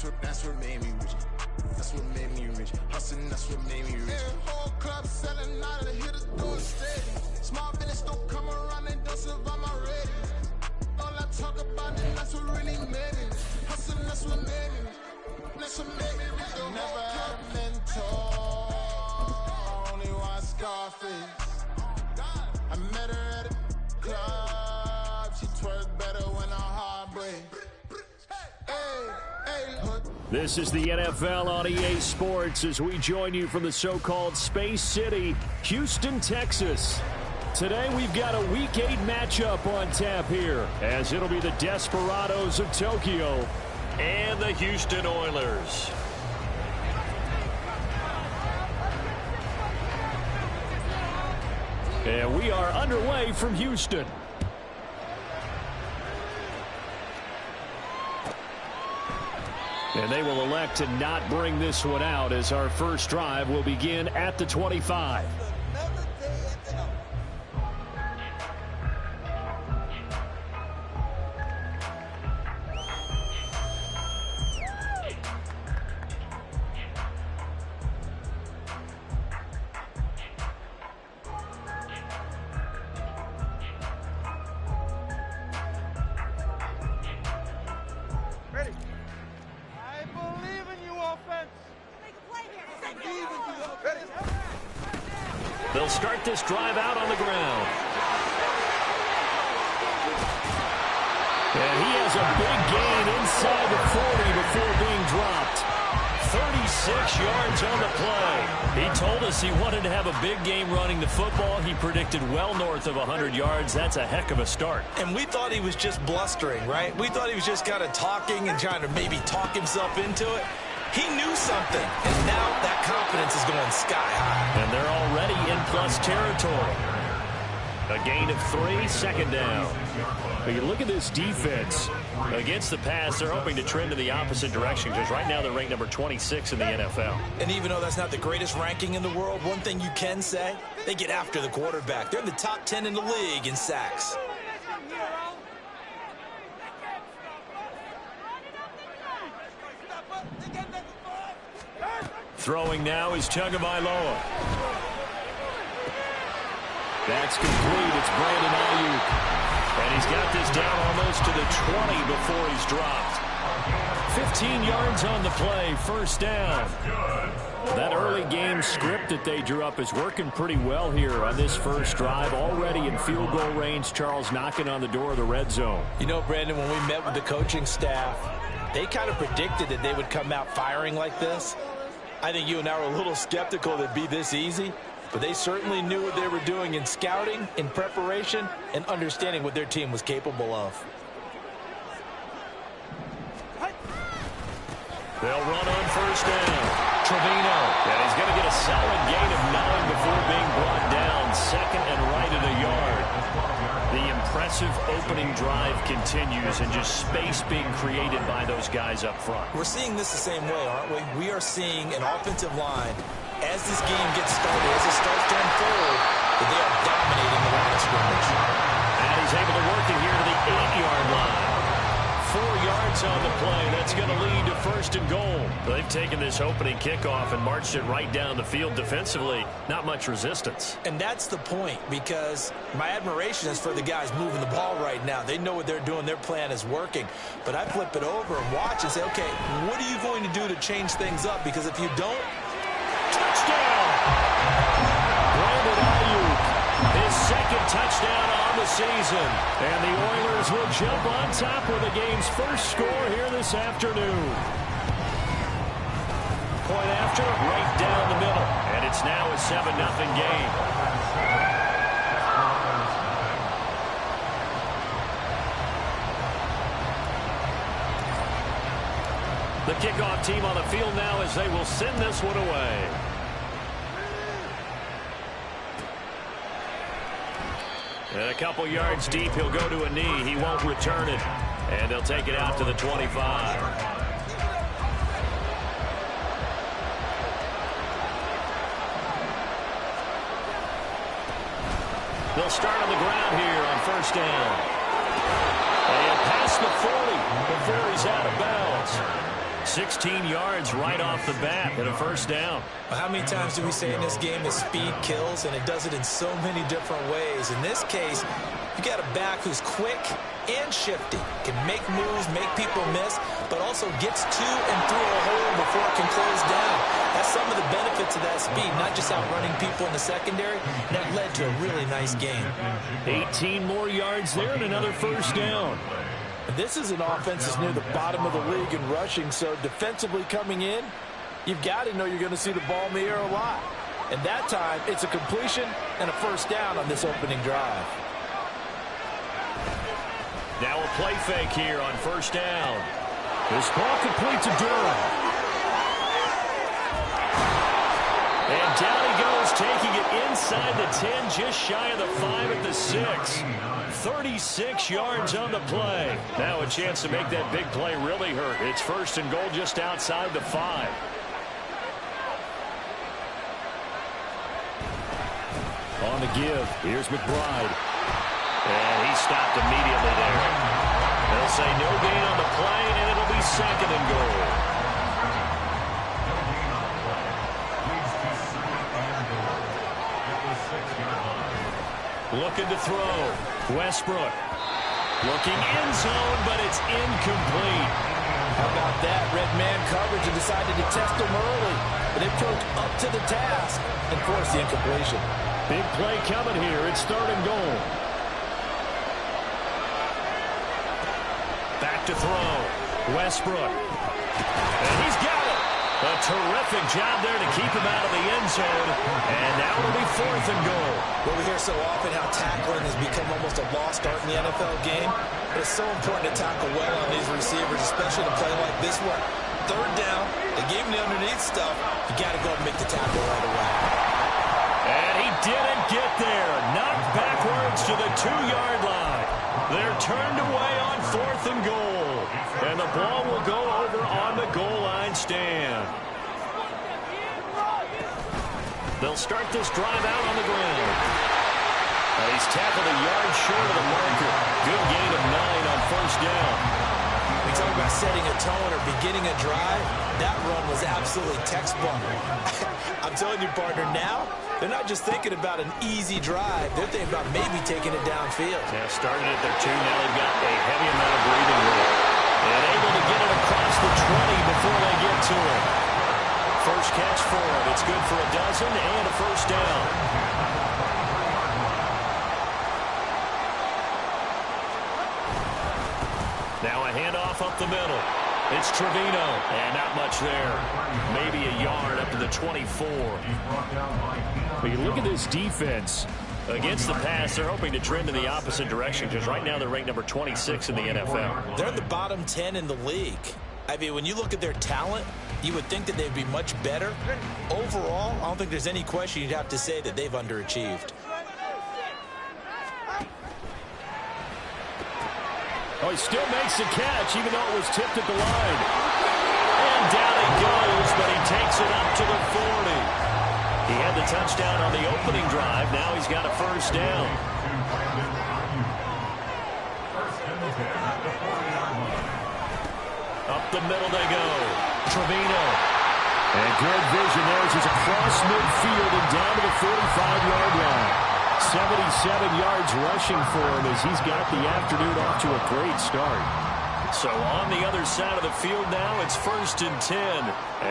That's what made me rich. That's what made me rich. Hustling, that's what made me rich. Whole club selling out of the hitters doing steady. Small business don't come around, they don't survive my ready. All I talk about it, that's what really made me rich. Hustling, that's what made me rich. That's what made me rich. Never had a mentor, only one Scarface. I met her at a club, she twerk better when her heart breaks. This is the NFL on EA Sports as we join you from the so-called Space City, Houston, Texas. Today we've got a Week 8 matchup on tap here, as it'll be the Desperados of Tokyo and the Houston Oilers. And we are underway from Houston. And they will elect to not bring this one out as our first drive will begin at the 25. They'll start this drive out on the ground. And he has a big gain inside the 40 before being dropped. 36 yards on the play. He told us he wanted to have a big game running the football. He predicted well north of 100 yards. That's a heck of a start. And we thought he was just blustering, right? We thought he was just kind of talking and trying to maybe talk himself into it. He knew something, and now that confidence is going sky high. And they're already in plus territory. A gain of 3, second down. But you look at this defense. Against the pass, they're hoping to trend in the opposite direction because right now they're ranked number 26 in the NFL. And even though that's not the greatest ranking in the world, one thing you can say, they get after the quarterback. They're in the top 10 in the league in sacks. Throwing now is Tagovailoa. That's complete. It's Brandon Ayuk. And he's got this down almost to the 20 before he's dropped. 15 yards on the play, first down. That early game script that they drew up is working pretty well here on this first drive. Already in field goal range, Charles knocking on the door of the red zone. You know, Brandon, when we met with the coaching staff, they kind of predicted that they would come out firing like this. I think you and I were a little skeptical that it'd be this easy, but they certainly knew what they were doing in scouting, in preparation, and understanding what their team was capable of. They'll run on first down. Trevino. And he's going to get a solid gain of 9 before being brought down. Second and right at a yard. The impressive opening drive continues and just space being created by those guys up front. We're seeing this the same way, aren't we? We are seeing an offensive line, as this game gets started, as it starts to unfold, that they are dominating the line of scrimmage. And he's able to work it here to the 8-yard line. 4 yards on the play. That's going to lead to first and goal. They've taken this opening kickoff and marched it right down the field defensively. Not much resistance. And that's the point, because my admiration is for the guys moving the ball right now. They know what they're doing. Their plan is working. But I flip it over and watch and say, okay, what are you going to do to change things up? Because if you don't, touchdown! Brandon Ayuk, his second touchdown on the season. And the Oilers will jump on top with the game's first score here this afternoon. Point after, right down the middle. And it's now a 7-0 game. The kickoff team on the field now as they will send this one away. And a couple yards deep, he'll go to a knee. He won't return it. And they'll take it out to the 25. They'll start on the ground here on first down. And past the 40 before he's out of bounds. 16 yards right off the bat and a first down. Well, how many times do we say in this game that speed kills, and it does it in so many different ways? In this case, you got a back who's quick and shifty, can make moves, make people miss, but also gets to and through a hole before it can close down. That's some of the benefits of that speed, not just outrunning people in the secondary. That led to a really nice game. 18 more yards there and another first down. This is an offense that's near the bottom of the league in rushing, so defensively coming in, you've got to know you're going to see the ball in the air a lot. And that time, it's a completion and a first down on this opening drive. Now a play fake here on first down. This ball complete to Durham. And down he goes, taking it inside the 10, just shy of the 5 at the 6. 36 yards on the play. Now a chance to make that big play really hurt. It's first and goal just outside the 5. On the give, here's McBride. And he stopped immediately there. They'll say no gain on the play, and it'll be second and goal. Looking to throw. Westbrook. Looking end zone, but it's incomplete. How about that? Red man coverage and decided to test him early. But they proved up to the task and forced the incompletion. Big play coming here. It's third and goal. Back to throw. Westbrook. And he's got it. A terrific job there to keep him out of the end zone. And now it'll be fourth and goal. Well, we hear so often how tackling has become almost a lost art in the NFL game. But it's so important to tackle well on these receivers, especially to play like this one. Third down, they gave him the underneath stuff. You got to go and make the tackle right away. And he didn't get there. Knocked backwards to the 2-yard line. They're turned away on fourth and goal. And the ball will go over on the goal line stand. They'll start this drive out on the ground. And he's tackled a yard short of the marker. Good gain of 9 on first down. We talk about setting a tone or beginning a drive. That run was absolutely textbook. I'm telling you, partner, now they're not just thinking about an easy drive. They're thinking about maybe taking it downfield. Yeah, started at their 2. Now they've got a heavy amount of breathing room. And able to get it across the 20 before they get to it. First catch for him. It's good for a dozen and a first down. Now a handoff up the middle. It's Trevino, and not much there. Maybe a yard up to the 24. But you look at this defense. Against the pass, they're hoping to trend in the opposite direction because right now they're ranked number 26 in the NFL. They're in the bottom 10 in the league. I mean, when you look at their talent, you would think that they'd be much better. Overall, I don't think there's any question you'd have to say that they've underachieved. Oh, he still makes the catch, even though it was tipped at the line. And down he goes, but he takes it up to the 40. He had the touchdown on the opening drive. Now he's got a first down. Up the middle they go. Trevino. And good vision there as he's across midfield and down to the 45-yard line. 77 yards rushing for him as he's got the afternoon off to a great start. So on the other side of the field now, it's first and 10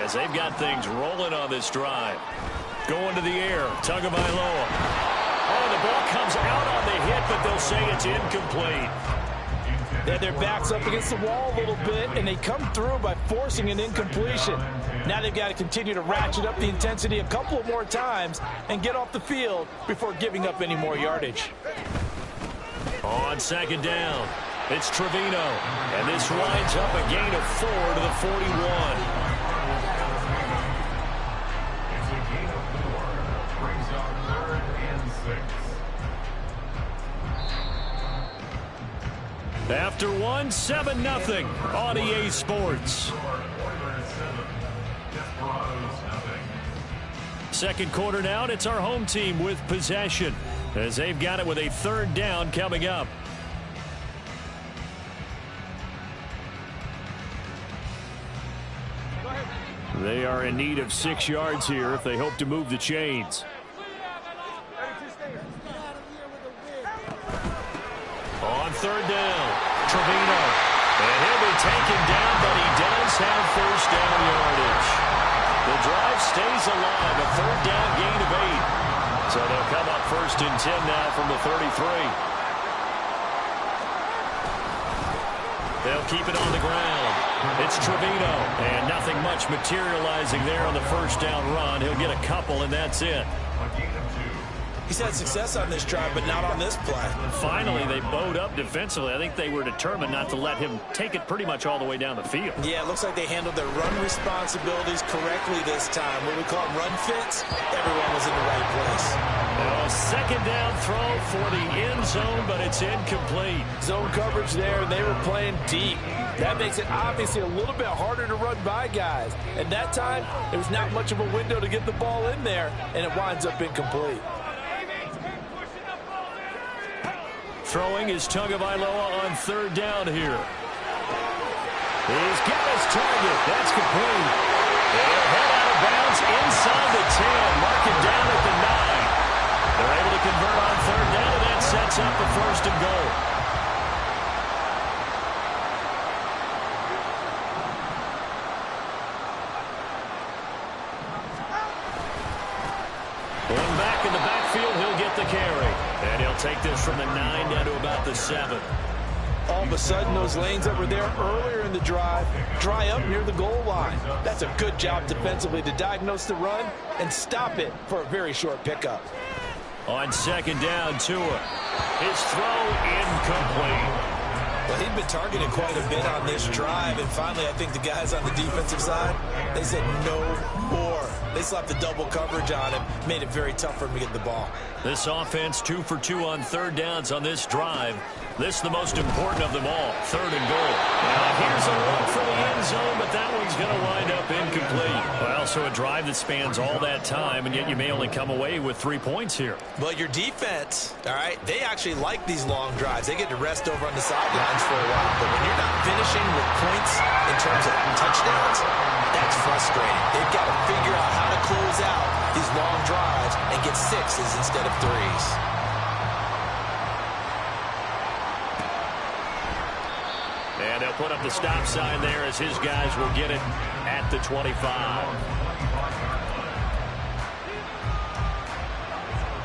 as they've got things rolling on this drive. Going to the air, Tagovailoa. Oh, the ball comes out on the hit, but they'll say it's incomplete. Yeah, their back's up against the wall a little bit, and they come through by forcing an incompletion. Now they've got to continue to ratchet up the intensity a couple more times and get off the field before giving up any more yardage. On second down, it's Trevino, and this winds up a gain of 4 to the 41. After one, 7-0 on EA Sports. Second quarter now, and it's our home team with possession as they've got it with a third down coming up. They are in need of 6 yards here if they hope to move the chains. On third down, Trevino. And he'll be taken down, but he does have first down yardage. The drive stays alive, a third down gain of 8. So they'll come up first and 10 now from the 33. They'll keep it on the ground. It's Trevino, and nothing much materializing there on the first down run. He'll get a couple, and that's it. He's had success on this drive, but not on this play. Finally, they bowed up defensively. I think they were determined not to let him take it pretty much all the way down the field. Yeah, it looks like they handled their run responsibilities correctly this time. What we call run fits, everyone was in the right place. A second down throw for the end zone, but it's incomplete. Zone coverage there, and they were playing deep. That makes it obviously a little bit harder to run by guys. And that time, there was not much of a window to get the ball in there, and it winds up incomplete. Throwing is Tagovailoa on third down here. He's got his target. That's complete. They'll head out of bounds inside the 10. Mark it down at the 9. They're able to convert on third down, and that sets up the first and goal. Going back in the backfield, he'll get the carry. And he'll take this from the 9 down to about the 7. All of a sudden, those lanes that were there earlier in the drive dry up near the goal line. That's a good job defensively to diagnose the run and stop it for a very short pickup. On second down, Tua. His throw incomplete. Well, he'd been targeted quite a bit on this drive, and finally I think the guys on the defensive side, they said no more. They slapped the double coverage on him, made it very tough for him to get the ball. This offense 2 for 2 on third downs on this drive. This is the most important of them all, third and goal. Now here's a look for the end zone, but that one's going to wind up incomplete. Well, so a drive that spans all that time, and yet you may only come away with 3 points here. Well, your defense, all right, they actually like these long drives. They get to rest over on the sidelines for a while, but when you're not finishing with points in terms of touchdowns, that's frustrating. They've got to figure out how to close out these long drives and get 6s instead of 3s. And they'll put up the stop sign there as his guys will get it at the 25.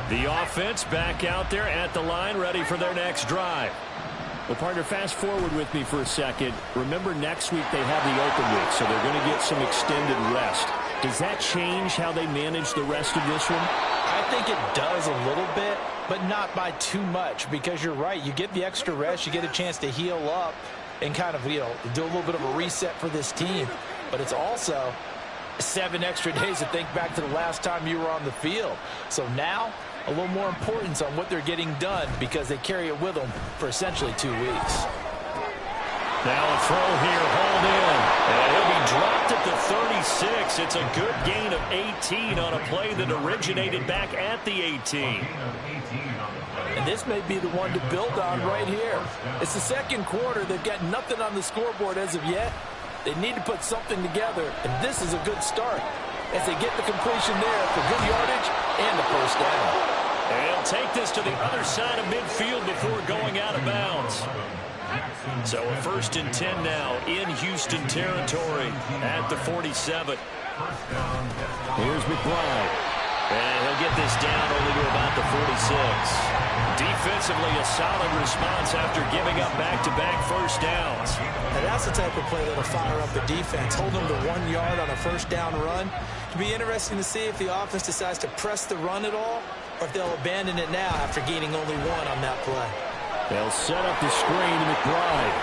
The offense back out there at the line, ready for their next drive. Well, partner, fast forward with me for a second. Remember, next week they have the open week, so they're going to get some extended rest. Does that change how they manage the rest of this one? I think it does a little bit, but not by too much, because you're right. You get the extra rest, you get a chance to heal up and kind of, do a little bit of a reset for this team. But it's also 7 extra days to think back to the last time you were on the field. So now, a little more importance on what they're getting done because they carry it with them for essentially 2 weeks. Now a throw here, hauled in. And he'll be dropped at the 36. It's a good gain of 18 on a play that originated back at the 18. And this may be the one to build on right here. It's the second quarter. They've got nothing on the scoreboard as of yet. They need to put something together, and this is a good start as they get the completion there for good yardage and the first down. And he'll take this to the other side of midfield before going out of bounds. So a 1st and 10 now in Houston territory at the 47. Here's McBride. And he'll get this down only to about the 46. Defensively, a solid response after giving up back-to-back first downs. And that's the type of play that'll fire up the defense. Hold them to 1 yard on a first down run. It'll be interesting to see if the offense decides to press the run at all or if they'll abandon it now after gaining only 1 on that play. They'll set up the screen to McBride.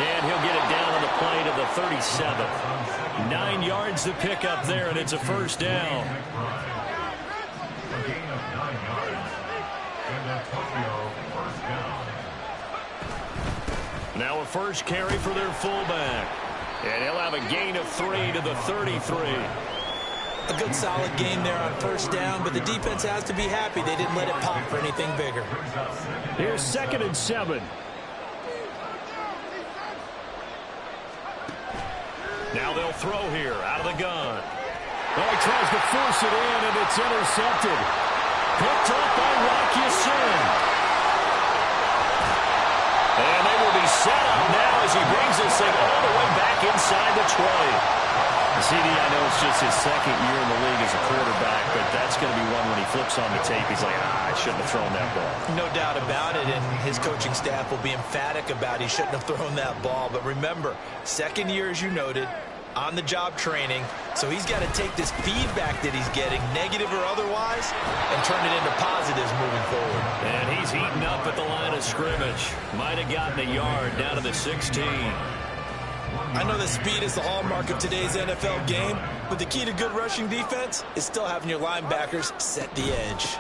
And he'll get it down on the play to the 37. 9 yards to pick up there, and it's a first down. Now a first carry for their fullback. And he'll have a gain of 3 to the 33. A good solid game there on first down, but the defense has to be happy they didn't let it pop for anything bigger. Here's 2nd and 7. Now they'll throw here out of the gun. Oh, he tries to force it in, and it's intercepted. Picked up by Rocky Sin. And they will be set up now as he brings this thing all the way back inside the 20. CD, I know it's just his second year in the league as a quarterback, but that's going to be one when he flips on the tape, he's like, I shouldn't have thrown that ball. No doubt about it, and his coaching staff will be emphatic about he shouldn't have thrown that ball. But remember, second year, as you noted, on-the-job training, so he's got to take this feedback that he's getting, negative or otherwise, and turn it into positives moving forward. And he's heating up at the line of scrimmage. Might have gotten a yard down to the 16. I know that speed is the hallmark of today's NFL game, but the key to good rushing defense is still having your linebackers set the edge.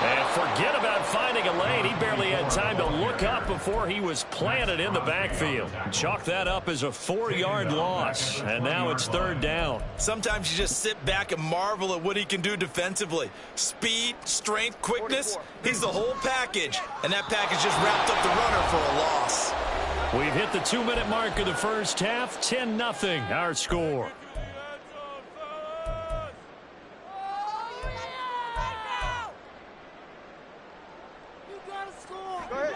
And forget about finding a lane. He barely had time to look up before he was planted in the backfield. Chalk that up as a 4-yard loss, and now it's third down. Sometimes you just sit back and marvel at what he can do defensively. Speed, strength, quickness, he's the whole package, and that package just wrapped up the runner for a loss. We've hit the 2-minute mark of the first half. 10-0 our score.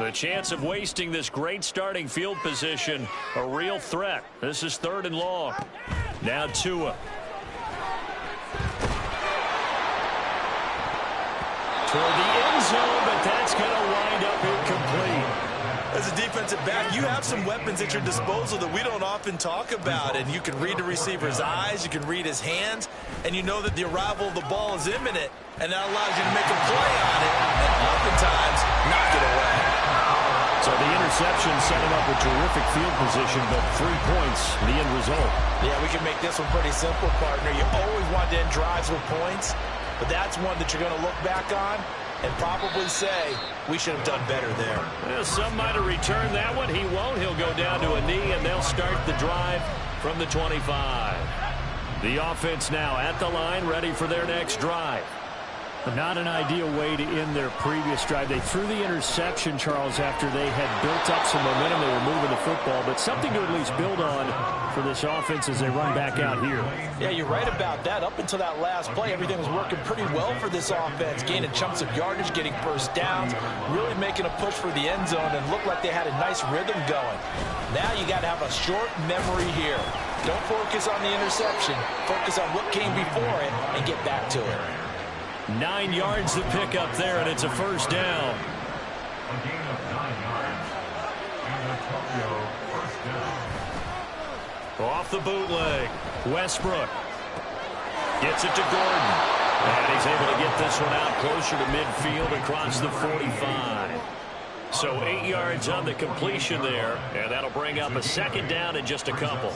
The chance of wasting this great starting field position, a real threat. This is 3rd and long. Now Tua. Toward the end zone, but that's going to wind up incomplete. As a defensive back, you have some weapons at your disposal that we don't often talk about, and you can read the receiver's eyes, you can read his hands, and you know that the arrival of the ball is imminent, and that allows you to make a play on it, and oftentimes knock it away. So the interception set him up with terrific field position, but 3 points, the end result. Yeah, we can make this one pretty simple, partner. You always want to end drives with points, but that's one that you're going to look back on and probably say, we should have done better there. Well, some might have returned that one. He won't. He'll go down to a knee, and they'll start the drive from the 25. The offense now at the line, ready for their next drive. Not an ideal way to end their previous drive. They threw the interception, Charles, after they had built up some momentum. They were moving the football, but something to at least build on for this offense as they run back out here. Yeah, you're right about that. Up until that last play, everything was working pretty well for this offense, gaining chunks of yardage, getting first downs, really making a push for the end zone, and looked like they had a nice rhythm going. Now you got to have a short memory here. Don't focus on the interception. Focus on what came before it and get back to it. 9 yards to pick up there, and it's a first down. Off the bootleg, Westbrook gets it to Gordon, and he's able to get this one out closer to midfield across the 45. So 8 yards on the completion there, and that'll bring up a second down in just a couple.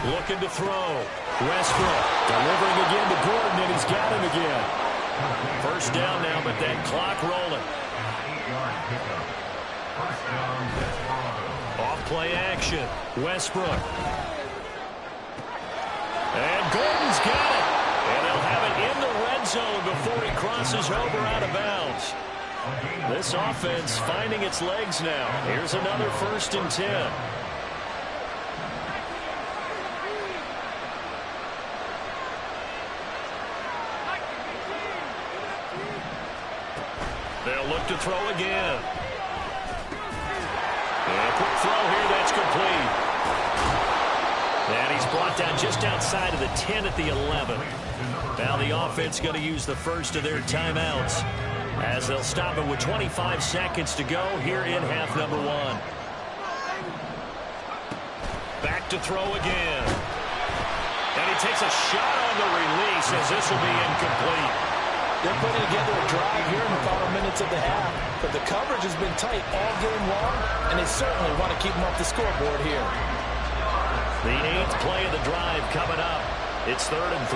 Looking to throw. Westbrook delivering again to Gordon, and he's got him again. First down now, but that clock rolling. Off play action. Westbrook. And Gordon's got it. And they'll have it in the red zone before he crosses over out of bounds. This offense finding its legs now. Here's another 1st and 10. They'll look to throw again. And quick throw here, that's complete. And he's brought down just outside of the 10 at the 11. Now the offense going to use the first of their timeouts as they'll stop it with 25 seconds to go here in half number 1. Back to throw again. And he takes a shot on the release as this will be incomplete. They're putting together a drive here in the final minutes of the half, but the coverage has been tight all game long, and they certainly want to keep them off the scoreboard here. The 8th play of the drive coming up. It's 3rd and 3.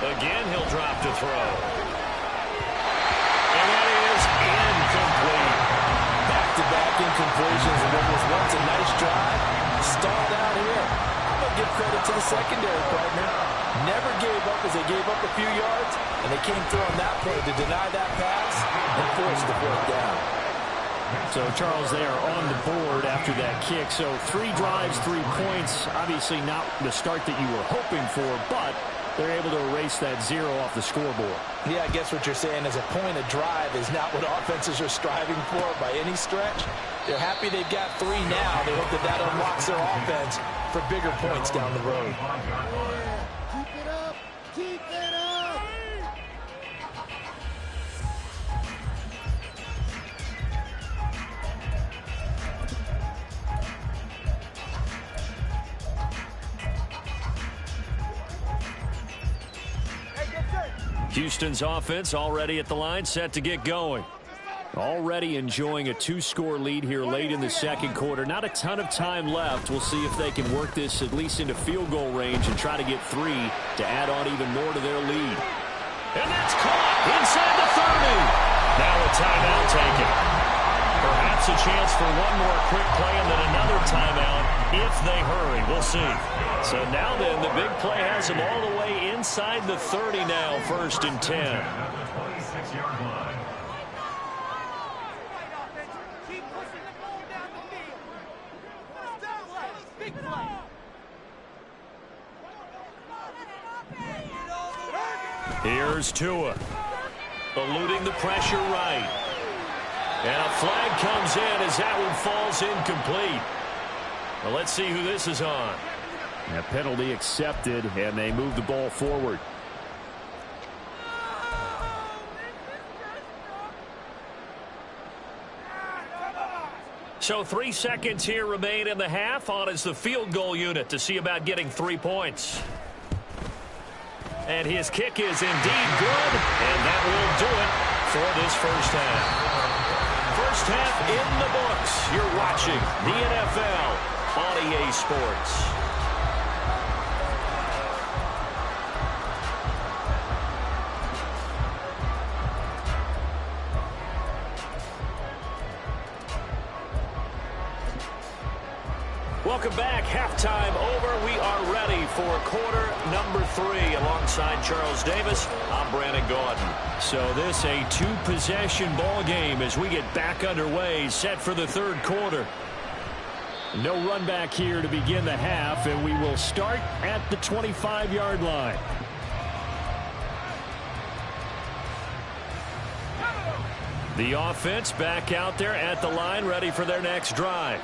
Again, he'll drop to throw. And that is incomplete. Back-to-back incompletions, and what was once a nice drive stalled out here. also give credit to the secondary partner. Never gave up as they gave up a few yards, and they came through on that play to deny that pass and force the fourth down. So, Charles, they are on the board after that kick. So 3 drives, 3 points. Obviously not the start that you were hoping for, but they're able to erase that 0 off the scoreboard. Yeah, I guess what you're saying is a point of drive is not what offenses are striving for by any stretch. They're happy they've got 3 now. They hope that that unlocks their offense for bigger points down the road. Keep it up. Keep it up. Houston's offense already at the line, set to get going. Already enjoying a 2-score lead here late in the second quarter. Not a ton of time left. We'll see if they can work this at least into field goal range and try to get 3 to add on even more to their lead. And that's caught inside the 30. Now a timeout taken. Perhaps a chance for one more quick play and then another timeout if they hurry. We'll see. So now then, the big play has them all the way inside the 30 now, 1st and 10. Here's Tua, eluding the pressure right. And a flag comes in as that one falls incomplete. Well, let's see who this is on. A penalty accepted, and they move the ball forward. So 3 seconds here remain in the half. On is the field goal unit to see about getting 3 points. And his kick is indeed good, and that will do it for this first half. First half in the books. You're watching the NFL on EA Sports. Welcome back. Halftime over. We are ready for quarter number 3. Alongside Charles Davis, I'm Brandon Gordon. So this a 2-possession ball game as we get back underway, set for the 3rd quarter. No run back here to begin the half, and we will start at the 25-yard line. The offense back out there at the line, ready for their next drive.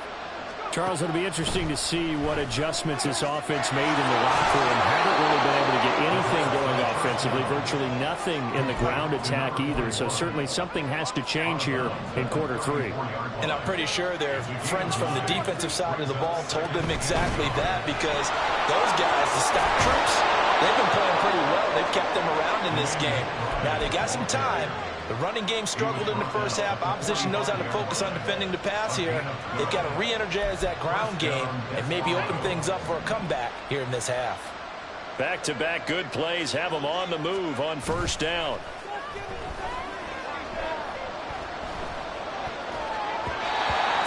Charles, it'll be interesting to see what adjustments this offense made in the locker room. Haven't really been able to get anything going offensively, virtually nothing in the ground attack either. So certainly something has to change here in quarter 3. And I'm pretty sure their friends from the defensive side of the ball told them exactly that, because those guys, the stout troops, they've been playing pretty well. They've kept them around in this game. Now they got some time. The running game struggled in the first half. Opposition knows how to focus on defending the pass here. They've got to re-energize that ground game and maybe open things up for a comeback here in this half. Back-to-back good plays have them on the move on first down.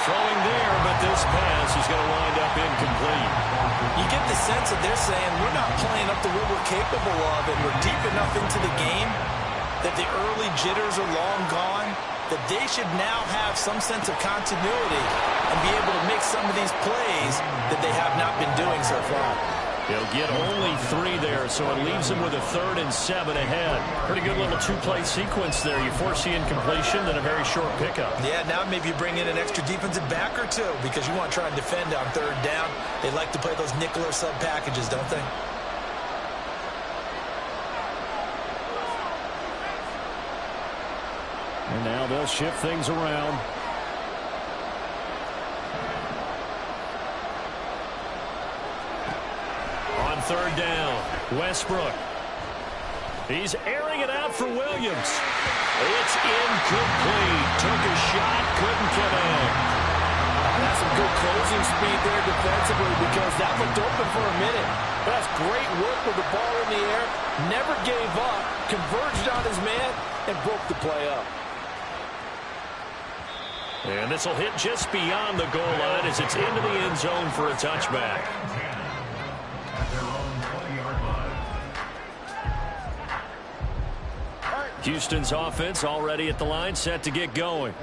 Throwing there, but this pass is going to wind up incomplete. You get the sense that they're saying we're not playing up to what we're capable of, and we're deep enough into the game that the early jitters are long gone, that they should now have some sense of continuity and be able to make some of these plays that they have not been doing so far. They'll get only 3 there, so it leaves them with a 3rd and 7 ahead. Pretty good little 2-play sequence there. You force the incompletion, then a very short pickup. Yeah, now maybe you bring in an extra defensive back or 2 because you want to try and defend on 3rd down. They like to play those nickel or sub packages, don't they? And now they'll shift things around. On 3rd down, Westbrook. He's airing it out for Williams. It's incomplete. Took a shot, couldn't connect. That's some good closing speed there defensively, because that looked open for a minute. But that's great work with the ball in the air. Never gave up, converged on his man, and broke the play up. And this will hit just beyond the goal line as it's into the end zone for a touchback. Houston's offense already at the line, set to get going.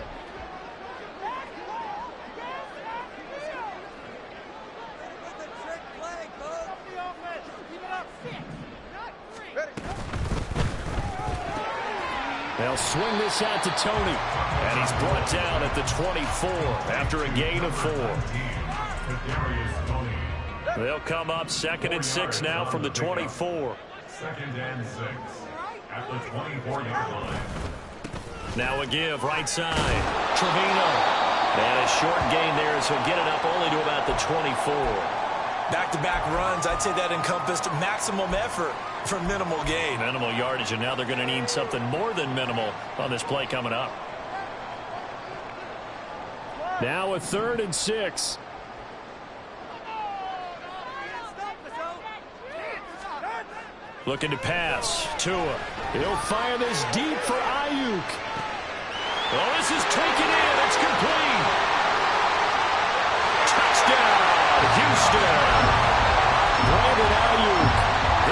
They'll swing this out to Tony. And he's brought down at the 24 after a gain of 4. They'll come up 2nd and 6 now from the 24. 2nd and 6 at the 24-yard line. Now a give, right side. Trevino. And a short gain there as he'll get it up only to about the 24. Back-to-back runs, I'd say that encompassed maximum effort for minimal gain. Minimal yardage, and now they're going to need something more than minimal on this play coming up. Now a 3rd and 6. Looking to pass. Tua. He'll fire this deep for Ayuk. Oh, this is taken in. It's complete. Touchdown, Houston. Brandon Ayuk.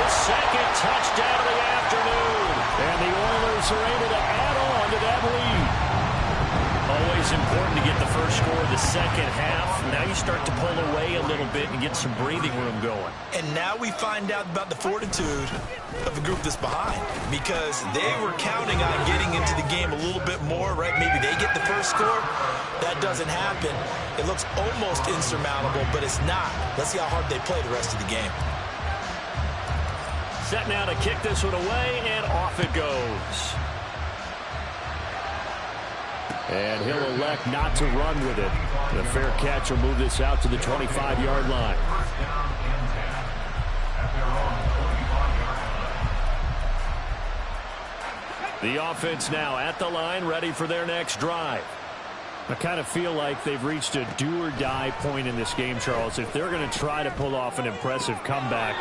His 2nd touchdown of the afternoon. And the Oilers are able to add on to that lead. Always important to get the first score of the second half. Now you start to pull away a little bit and get some breathing room going. And now we find out about the fortitude of the group that's behind, because they were counting on getting into the game a little bit more, right? Maybe they get the first score. That doesn't happen. It looks almost insurmountable, but it's not. Let's see how hard they play the rest of the game. Set now to kick this one away, and off it goes. And he'll elect not to run with it. The fair catch will move this out to the 25-yard line. The offense now at the line, ready for their next drive. I kind of feel like they've reached a do-or-die point in this game, Charles. If they're going to try to pull off an impressive comeback,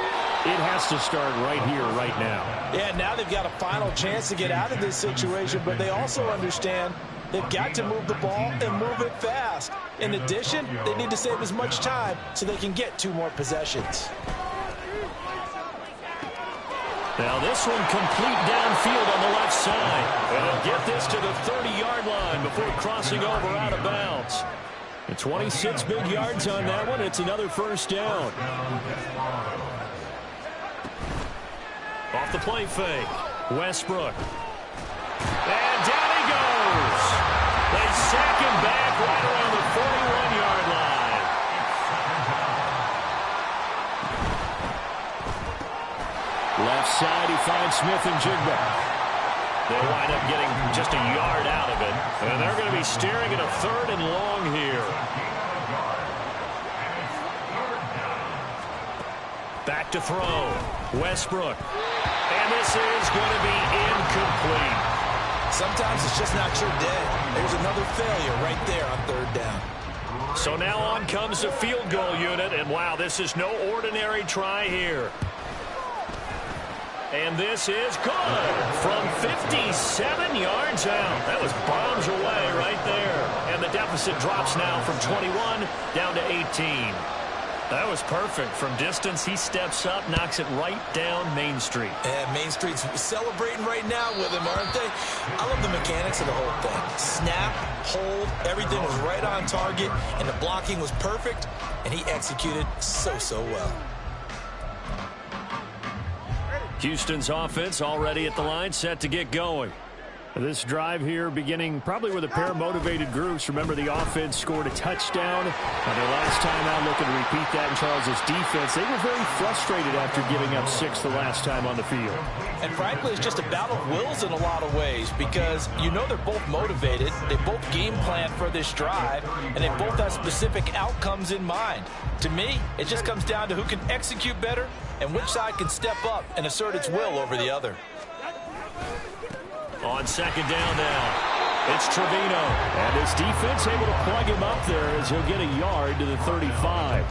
it has to start right here, right now. Yeah, now they've got a final chance to get out of this situation, but they also understand they've got to move the ball and move it fast. In addition, they need to save as much time so they can get 2 more possessions. Now this one complete downfield on the left side. And they'll get this to the 30-yard line before crossing over out of bounds. And 26 big yards on that one. It's another first down. Off the play fake. Westbrook. And down he goes. They sack him back right around the 41-yard line. Left side, he finds Smith and Jigba. They wind up getting just a yard out of it. And they're going to be staring at a 3rd and long here. Back to throw. Westbrook. And this is going to be incomplete. Sometimes it's just not your day. There's another failure right there on 3rd down. So now on comes the field goal unit. And wow, this is no ordinary try here. And this is good from 57 yards out. That was bombs away right there. And the deficit drops now from 21 down to 18. That was perfect. From distance, he steps up, knocks it right down Main Street. And Main Street's celebrating right now with him, aren't they? I love the mechanics of the whole thing. Snap, hold, everything was right on target, and the blocking was perfect, and he executed so well. Houston's offense already at the line, set to get going. This drive here beginning probably with a pair of motivated groups. Remember, the offense scored a touchdown on their last time out, looking to repeat that in Charles's defense. They were very frustrated after giving up 6 the last time on the field. And frankly, it's just a battle of wills in a lot of ways, because you know they're both motivated, they both game plan for this drive, and they both have specific outcomes in mind. To me, it just comes down to who can execute better and which side can step up and assert its will over the other. On 2nd down now, it's Trevino. And his defense able to plug him up there as he'll get a yard to the 35.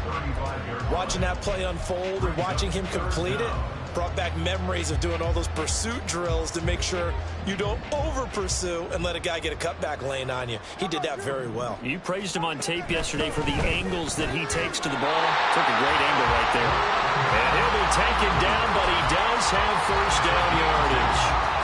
Watching that play unfold and watching him complete it, Brought back memories of doing all those pursuit drills to make sure you don't over-pursue and let a guy get a cutback lane on you. He did that very well. You praised him on tape yesterday for the angles that he takes to the ball. Took a great angle right there. And he'll be taken down, but he does have first down yardage.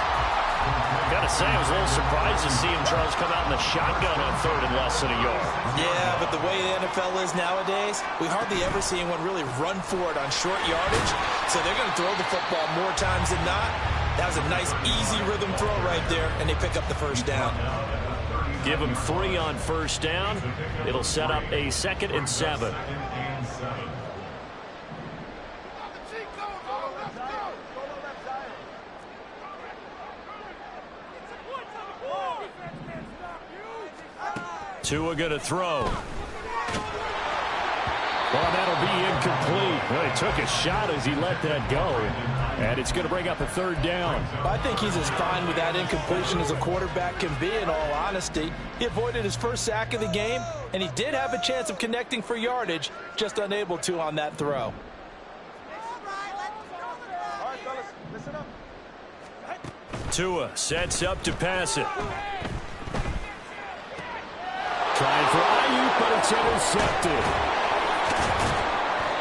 Gotta say, I was a little surprised to see him, Charles, come out in the shotgun on third and less than a yard. Yeah, but the way the NFL is nowadays, we hardly ever see anyone really run for it on short yardage. So they're going to throw the football more times than not. That was a nice, easy rhythm throw right there, and they pick up the first down. Give him 3 on first down. It'll set up a 2nd and 7. Tua going to throw. Well, that'll be incomplete. Well, he took a shot as he let that go. And it's going to bring up a 3rd down. I think he's as fine with that incompletion as a quarterback can be, in all honesty. He avoided his first sack of the game, and he did have a chance of connecting for yardage, just unable to on that throw. Tua sets up to pass it. Trying for Ayuk, but it's intercepted.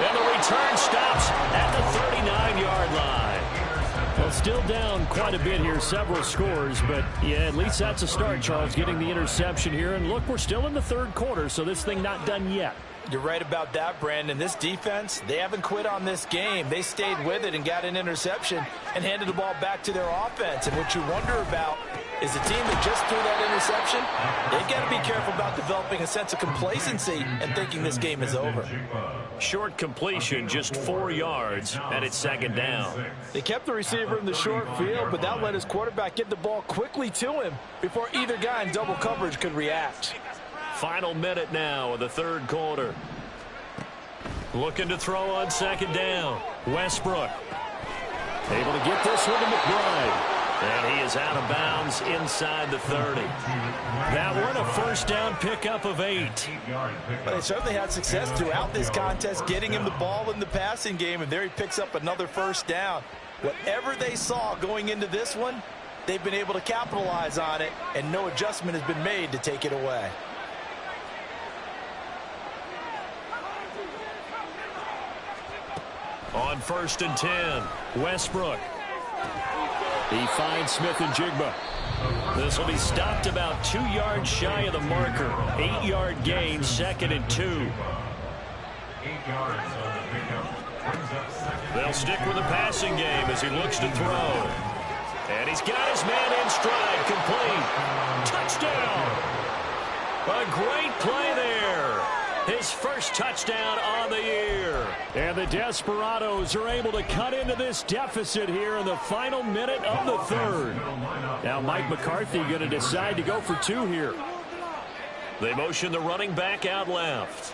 And the return stops at the 39-yard line. Well, still down quite a bit here, several scores, but yeah, at least that's a start, Charles, getting the interception here. And look, we're still in the 3rd quarter, so this thing not done yet. You're right about that, Brandon. This defense, they haven't quit on this game. They stayed with it and got an interception and handed the ball back to their offense. And what you wonder about is the team that just threw that interception, they've got to be careful about developing a sense of complacency and thinking this game is over. Short completion, just 4 yards, and it's 2nd down. They kept the receiver in the short field, but that let his quarterback get the ball quickly to him before either guy in double coverage could react. Final minute now of the 3rd quarter. Looking to throw on 2nd down. Westbrook able to get this one to McBride. And he is out of bounds inside the 30. That one a first down pickup of 8. Well, they certainly had success throughout this contest getting him the ball in the passing game, and there he picks up another first down. Whatever they saw going into this one, they've been able to capitalize on it, and no adjustment has been made to take it away. On 1st and 10, Westbrook. He finds Smith and Jigba. This will be stopped about 2 yards shy of the marker. 8-yard gain, 2nd and 2. 8 yards on the pickup. They'll stick with the passing game as he looks to throw. And he's got his man in stride, complete. Touchdown! A great play there. His first touchdown on the year. And the Desperados are able to cut into this deficit here in the final minute of the 3rd. Now Mike McCarthy going to decide to go for 2 here. They motion the running back out left.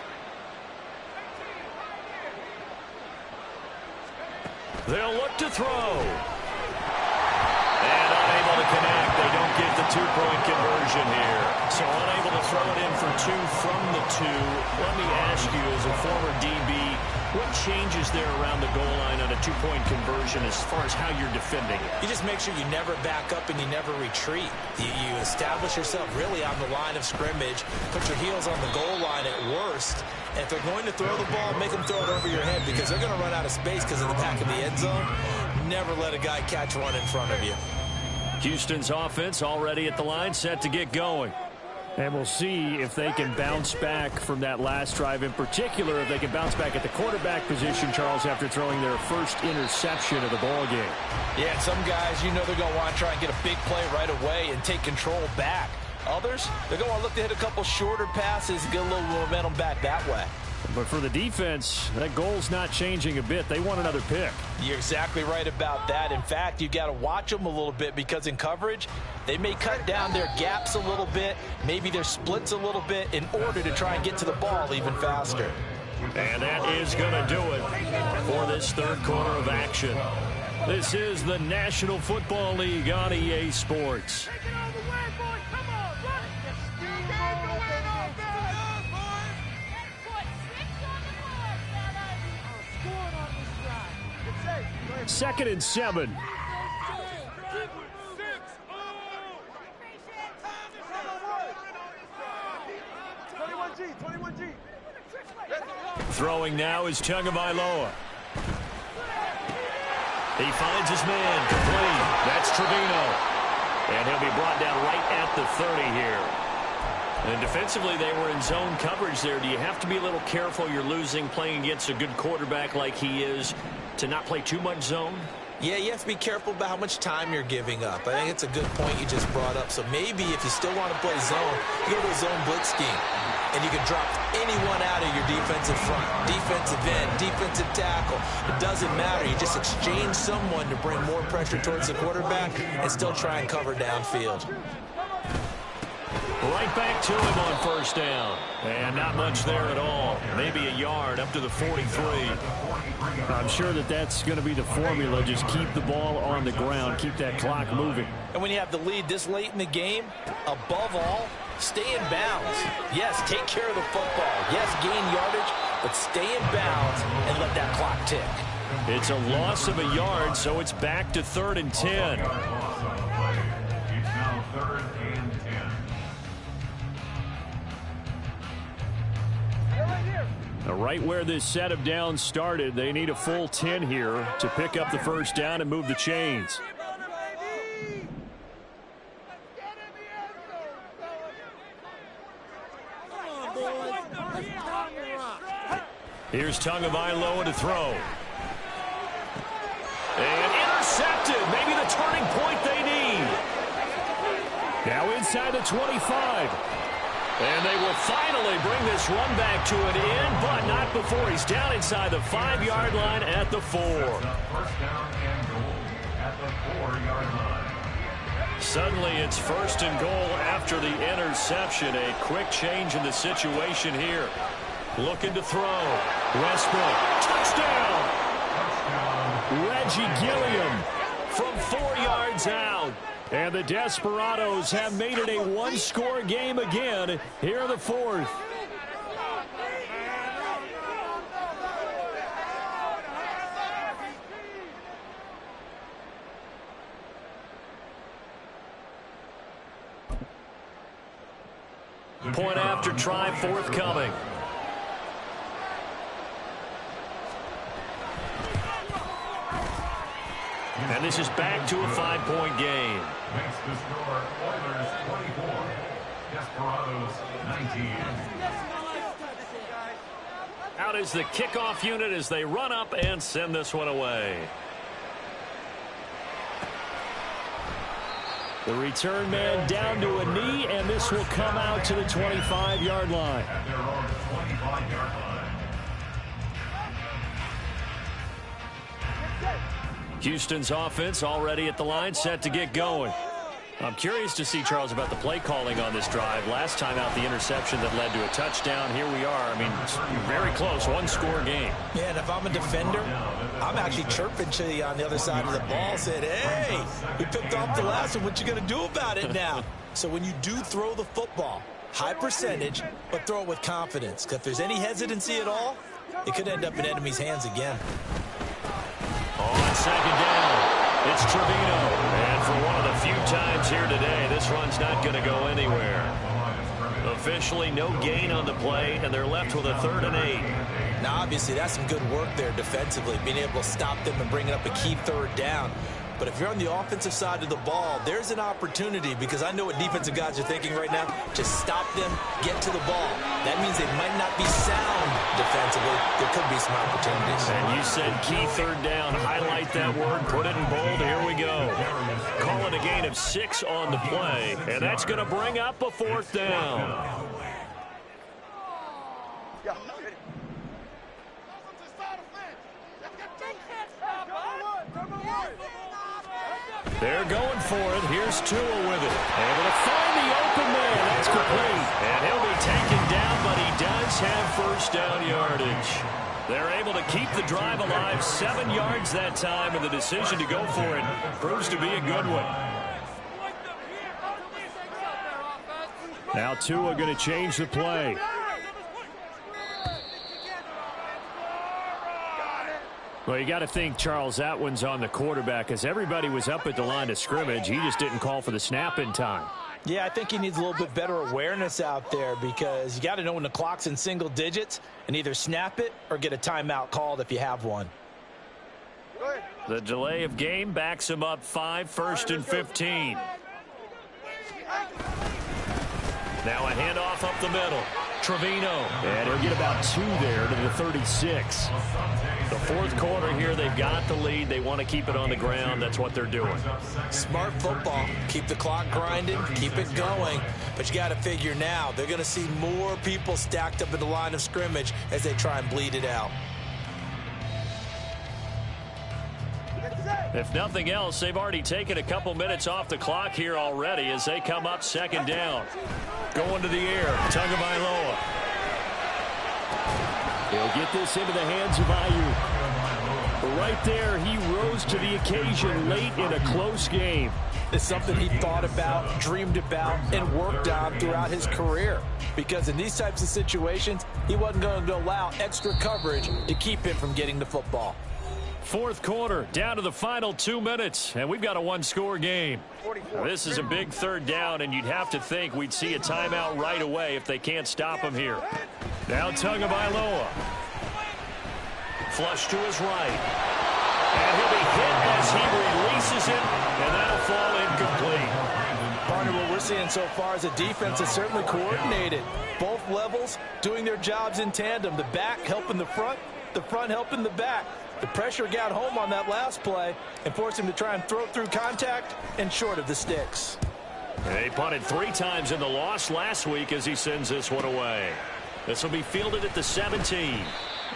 They'll look to throw. And unable to connect. They don't get the 2-point conversion here. So unable to throw it in for 2 from the 2. Let me ask you, as a former DB, what changes there around the goal line on a 2-point conversion as far as how you're defending it? You just make sure you never back up and you never retreat. You establish yourself really on the line of scrimmage, put your heels on the goal line at worst, and if they're going to throw the ball, make them throw it over your head because they're going to run out of space because of the back of the end zone. Never let a guy catch one in front of you. Houston's offense already at the line, set to get going. And we'll see if they can bounce back from that last drive, in particular if they can bounce back at the quarterback position, Charles, after throwing their first interception of the ball game. Yeah, some guys, you know they're going to want to try and get a big play right away and take control back. Others, they're going to look to hit a couple shorter passes and get a little momentum back that way. But for the defense, that goal's not changing a bit. They want another pick. You're exactly right about that. In fact, you've got to watch them a little bit because in coverage, they may cut down their gaps a little bit, maybe their splits a little bit in order to try and get to the ball even faster. And that is going to do it for this 3rd quarter of action. This is the National Football League on EA Sports. 2nd and 7. Throwing now is Tagovailoa. He finds his man, complete. That's Trevino. And he'll be brought down right at the 30 here. And defensively, they were in zone coverage there. Do you have to be a little careful? You're losing, playing against a good quarterback like he is, to not play too much zone? Yeah, you have to be careful about how much time you're giving up. I think it's a good point you just brought up. So maybe if you still want to play zone, you go to a zone blitz scheme. And you can drop anyone out of your defensive front, defensive end, defensive tackle. It doesn't matter. You just exchange someone to bring more pressure towards the quarterback and still try and cover downfield. Right back to him on 1st down. And not much there at all. Maybe a yard up to the 43. I'm sure that's going to be the formula. Just keep the ball on the ground. Keep that clock moving. And when you have the lead this late in the game, above all, stay in bounds. Yes, take care of the football. Yes, gain yardage, but stay in bounds and let that clock tick. It's a loss of a yard, so it's back to 3rd and 10. It's now 3rd and 10. Right where this set of downs started, they need a full 10 here to pick up the 1st down and move the chains. Here's Tagovailoa to throw. And intercepted. Maybe the turning point they need. Now inside the 25. And they will finally bring this run back to an end, but not before he's down inside the 5-yard line at the 4. 1st down and goal at the 4-yard line. Suddenly it's 1st and goal after the interception. A quick change in the situation here. Looking to throw. Westbrook. Touchdown! Reggie Gilliam from 4 yards out. And the Desperados have made it a one-score game again here in the 4th. Point after try forthcoming. And this is back to a 5-point game. Makes the score Oilers 24, Desperados 19. Out is the kickoff unit as they run up and send this one away. The return man down to a knee, and this will come out to the 25-yard line. At their own 25-yard line. Houston's offense already at the line, set to get going. I'm curious to see, Charles, about the play calling on this drive. Last time out, the interception that led to a touchdown. Here we are. I mean, very close, one-score game. Yeah, and if I'm a defender, I'm actually chirping to you on the other side of the ball, said, hey, we picked off the last one. What you going to do about it now? So when you do throw the football, high percentage, but throw it with confidence. Because if there's any hesitancy at all, it could end up in enemy's hands again. On 2nd down, it's Trevino. And for one of the few times here today, this run's not going to go anywhere. Officially no gain on the play, and they're left with a 3rd and 8. Now, obviously, that's some good work there defensively, being able to stop them and bringing up a key 3rd down. But if you're on the offensive side of the ball, there's an opportunity, because I know what defensive guys are thinking right now. Just stop them, get to the ball. That means they might not be sound defensively. There could be some opportunities. And you said key 3rd down. Highlight that word, put it in bold. Here we go. Call it a gain of 6 on the play, and that's going to bring up a 4th down. They're going for it. Here's Tua with it. Able to find the open man. That's complete. And he'll be taken down, but he does have 1st down yardage. They're able to keep the drive alive. 7 yards that time, and the decision to go for it proves to be a good one. Now Tua going to change the play. Well, you got to think, Charles, that one's on the quarterback as everybody was up at the line of scrimmage. He just didn't call for the snap in time. Yeah, I think he needs a little bit better awareness out there because you got to know when the clock's in single digits and either snap it or get a timeout called if you have one. The delay of game backs him up 5, 1st and 15. Now a handoff up the middle. Trevino. And he'll get about 2 there to the 36. The fourth quarter here, they've got the lead. They want to keep it on the ground. That's what they're doing. Smart football. Keep the clock grinding. Keep it going. But you got to figure now, they're going to see more people stacked up at the line of scrimmage as they try and bleed it out. If nothing else, they've already taken a couple minutes off the clock here already as they come up 2nd down. Going to the air, Tagovailoa. He'll get this into the hands of Ayuk. Right there, he rose to the occasion late in a close game. It's something he thought about, dreamed about, and worked on throughout his career. Because in these types of situations, he wasn't going to allow extra coverage to keep him from getting the football. Fourth quarter, down to the final 2 minutes, and we've got a one-score game. This is a big 3rd down, and you'd have to think we'd see a timeout right away if they can't stop him here. Now Tagovailoa. Flush to his right. And he'll be hit as he releases it, and that'll fall incomplete. Partner, what we're seeing so far is a defense that's certainly coordinated. Both levels doing their jobs in tandem. The back helping the front helping the back. The pressure got home on that last play and forced him to try and throw through contact and short of the sticks. They punted 3 times in the loss last week as he sends this one away. This will be fielded at the 17.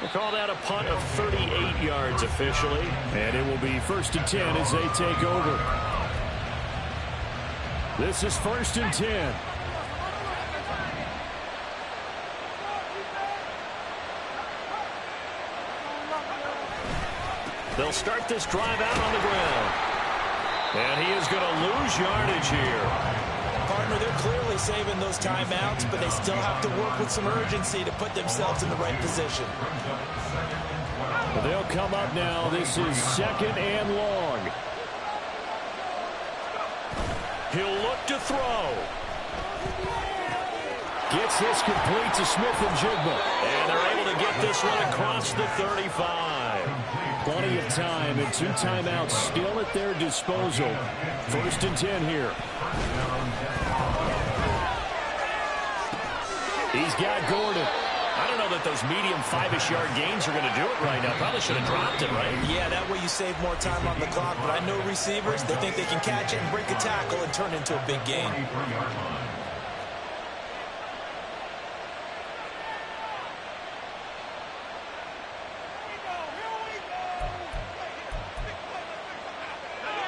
We'll call that a punt of 38 yards officially. And it will be 1st and 10 as they take over. This is 1st and 10. They'll start this drive out on the ground. And he is going to lose yardage here. Partner, they're clearly saving those timeouts, but they still have to work with some urgency to put themselves in the right position. They'll come up now. This is 2nd and long. He'll look to throw. Gets this complete to Smith-Njigba. And they're able to get this one across the 35. Plenty of time and 2 timeouts still at their disposal. 1st and 10 here. He's got Gordon. I don't know that those medium 5-ish yard gains are going to do it right now. Probably should have dropped it, right? Yeah, that way you save more time on the clock. But I know receivers, they think they can catch it and break a tackle and turn it into a big gain.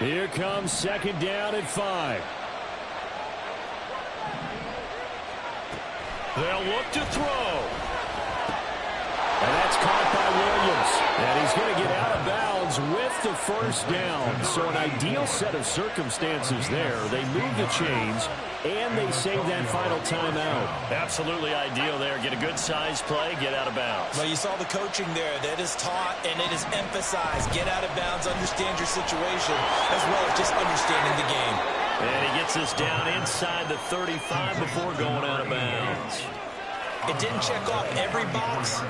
Here comes 2nd down at 5. They'll look to throw. And that's caught by Williams. And he's going to get out of bounds with the 1st down. So an ideal set of circumstances there. They move the chains, and they save that final timeout. Absolutely ideal there. Get a good size play, get out of bounds. Well, you saw the coaching there. That is taught and it is emphasized. Get out of bounds, understand your situation, as well as just understanding the game. And he gets this down inside the 35 before going out of bounds. It didn't check off every box,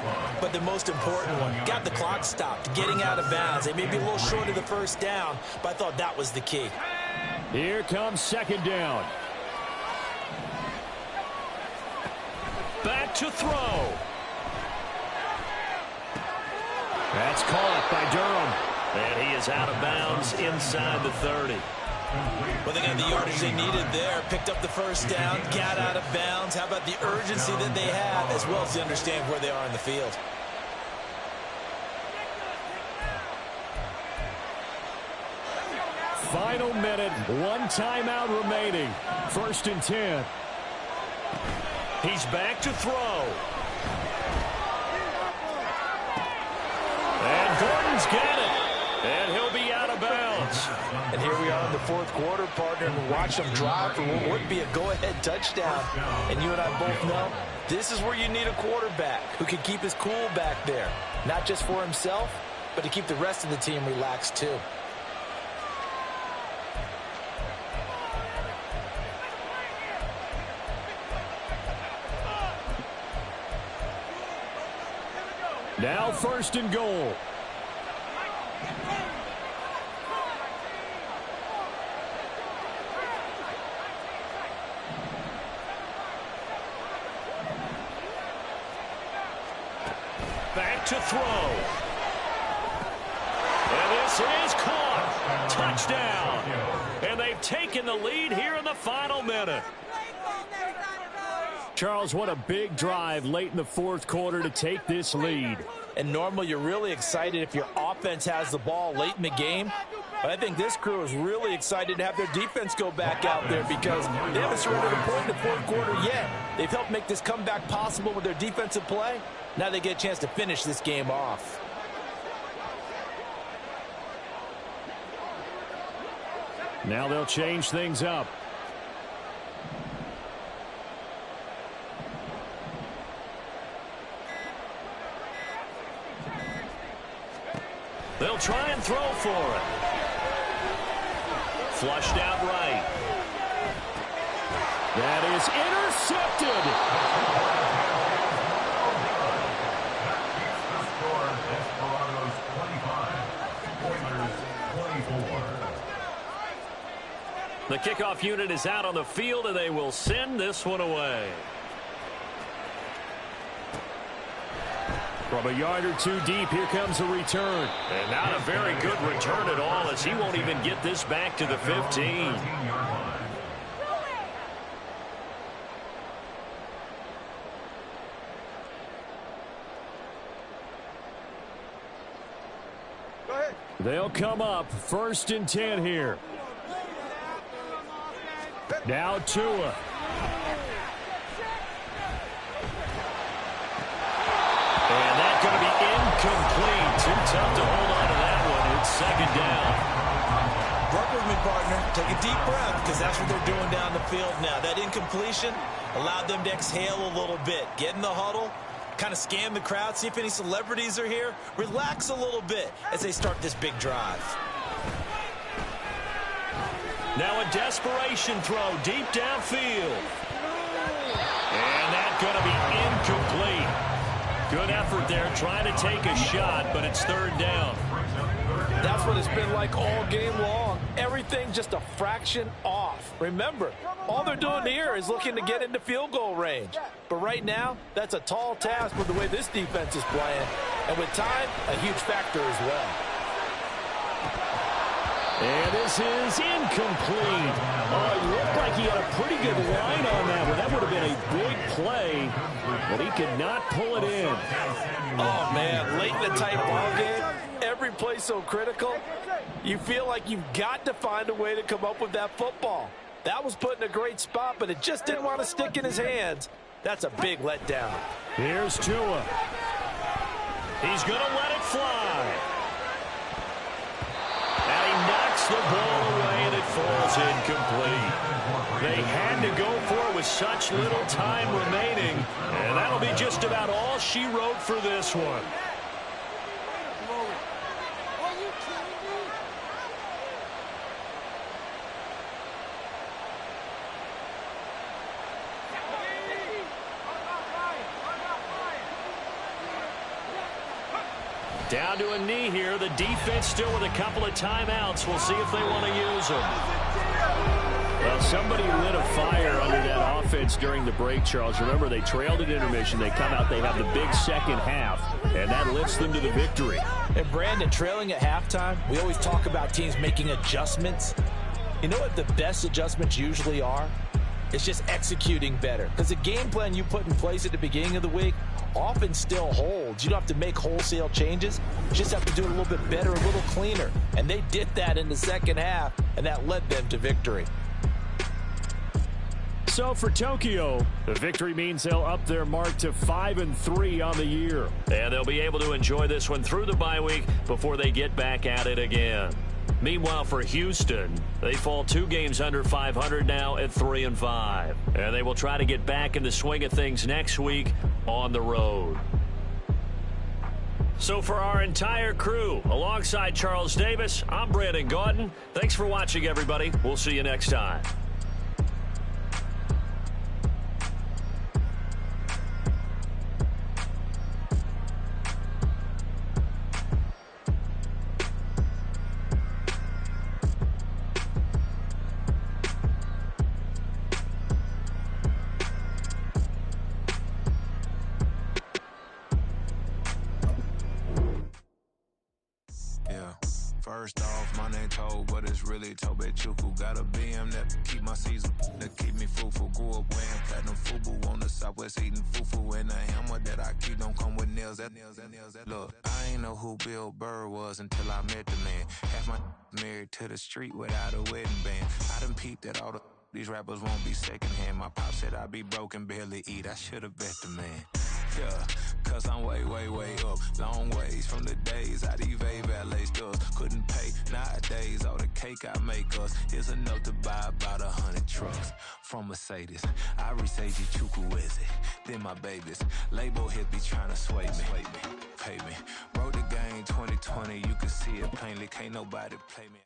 but the most important one. Got the clock stopped, getting out of bounds. They may be a little short of the 1st down, but I thought that was the key. Here comes 2nd down. Back to throw. That's caught by Durham. And he is out of bounds inside the 30. Well, they got the yardage they needed there. Picked up the 1st down, got out of bounds. How about the urgency that they have, as well as to understand where they are in the field? Final minute, 1 timeout remaining. 1st and 10. He's back to throw. And Gordon's got it. And he'll be out of bounds. And here we are in the 4th quarter, partner, and watch them drive for what would be a go-ahead touchdown. And you and I both know this is where you need a quarterback who can keep his cool back there, not just for himself, but to keep the rest of the team relaxed too. Now 1st and goal. Back to throw. And this is caught. Touchdown. And they've taken the lead here in the final minute. Charles, what a big drive late in the 4th quarter to take this lead. And normally you're really excited if your offense has the ball late in the game. But I think this crew is really excited to have their defense go back out there because they haven't surrendered a point in the 4th quarter yet. They've helped make this comeback possible with their defensive play. Now they get a chance to finish this game off. Now they'll change things up. They'll try and throw for it. Flushed out right. That is intercepted. The kickoff unit is out on the field, and they will send this one away. From a yard or two deep, here comes a return. And not a very good return at all, as he won't even get this back to the 15. They'll come up 1st and 10 here. Now Tua. And that's going to be incomplete. Too tough to hold on to that one. It's 2nd down. Work with me, partner. Take a deep breath because that's what they're doing down the field now. That incompletion allowed them to exhale a little bit. Get in the huddle, kind of scan the crowd, see if any celebrities are here. Relax a little bit as they start this big drive. Now a desperation throw deep downfield. And that's going to be incomplete. Good effort there trying to take a shot, but it's 3rd down. That's what it's been like all game long. Everything just a fraction off. Remember, all they're doing here is looking to get into field goal range. But right now, that's a tall task with the way this defense is playing. And with time, a huge factor as well. And this is incomplete. Oh, it looked like he had a pretty good line on that one. That would have been a big play, but he could not pull it in. Oh, man, late in the tight ball game, every play so critical, you feel like you've got to find a way to come up with that football. That was put in a great spot, but it just didn't want to stick in his hands. That's a big letdown. Here's Tua. He's going to let it fly. And he knocks the ball away, and it falls incomplete. They had to go for it with such little time remaining, and that'll be just about all she wrote for this one. Down to a knee here. The defense still with a couple of timeouts. We'll see if they want to use them. Well, somebody lit a fire under that offense during the break, Charles. Remember, they trailed at intermission. They come out, they have the big second half, and that lifts them to the victory. And, Brandon, trailing at halftime, we always talk about teams making adjustments. You know what the best adjustments usually are? It's just executing better. Because the game plan you put in place at the beginning of the week often still holds. You don't have to make wholesale changes. You just have to do it a little bit better, a little cleaner. And they did that in the second half, and that led them to victory. So for Tokyo, the victory means they'll up their mark to 5-3 on the year. And they'll be able to enjoy this one through the bye week before they get back at it again. Meanwhile, for Houston, they fall 2 games under 500 now at 3-5. And they will try to get back in the swing of things next week on the road. So for our entire crew, alongside Charles Davis, I'm Brandon Gaudin. Thanks for watching, everybody. We'll see you next time. First off, my name Toad, but it's really Tobe Chuku. Got a BM that keep my season, that keep me fruitful. Grew up wearing platinum FUBU on the Southwest, eating fufu. And the hammer that I keep don't come with nails. Look, I ain't know who Bill Burr was until I met the man. Half my married to the street without a wedding band. I done peeped that all these rappers won't be secondhand. My pop said I'd be broke and barely eat. I should've bet the man. Yeah, cause I'm way up. Long ways from the days I evade valet stores. Couldn't pay nowadays. All the cake I make us is enough to buy about 100 trucks. From Mercedes, I resage Chukwueze. Then my babies. Label hit be trying to sway me. Pay me. Wrote the game 2020. You can see it plainly. Can't nobody play me.